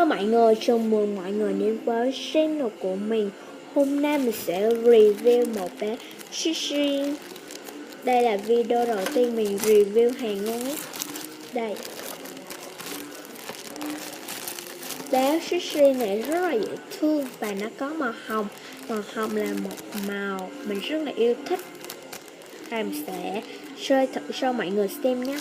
mọi người, chào mừng mọi người đến với channel của mình. Hôm nay mình sẽ review một bé Sushi. Đây là video đầu tiên mình review hàng ngon nhất. Đây, bé Sushi này rất là dễ thương và nó có màu hồng. Màu hồng là một màu mình rất là yêu thích. Mình sẽ chơi thử cho mọi người xem nhé.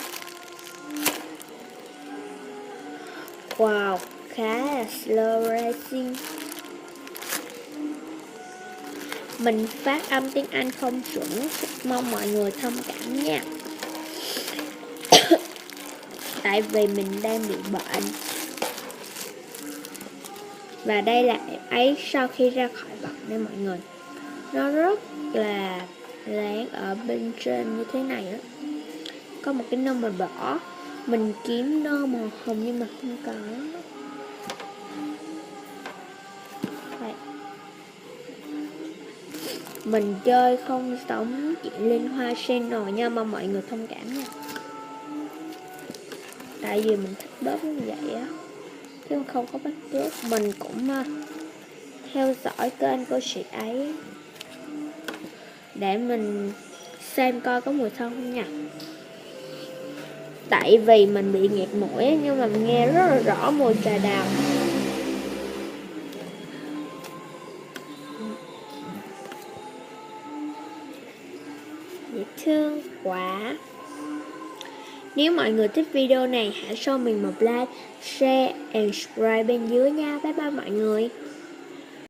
Wow, khá là slow racing. Mình phát âm tiếng Anh không chuẩn, mong mọi người thông cảm nha. Tại vì mình đang bị bệnh. Và đây là em ấy sau khi ra khỏi bệnh đây mọi người. Nó rất là láng ở bên trên như thế này đó. Có một cái nơ màu đỏ. Mình kiếm nơ màu hồng nhưng mà không có. Đây. Mình chơi không giống chị Linh Hoa channel nha, mong mọi người thông cảm nha. Tại vì mình thích bóp như vậy á, chứ không có bắt chước. Mình cũng theo dõi kênh của chị ấy để mình xem coi có mùi thơm không nha. Tại vì mình bị nghẹt mũi nhưng mà mình nghe rất là rõ mùi trà đào. Dễ thương quá. Nếu mọi người thích video này hãy cho mình một like, share and subscribe bên dưới nha. Bye bye mọi người.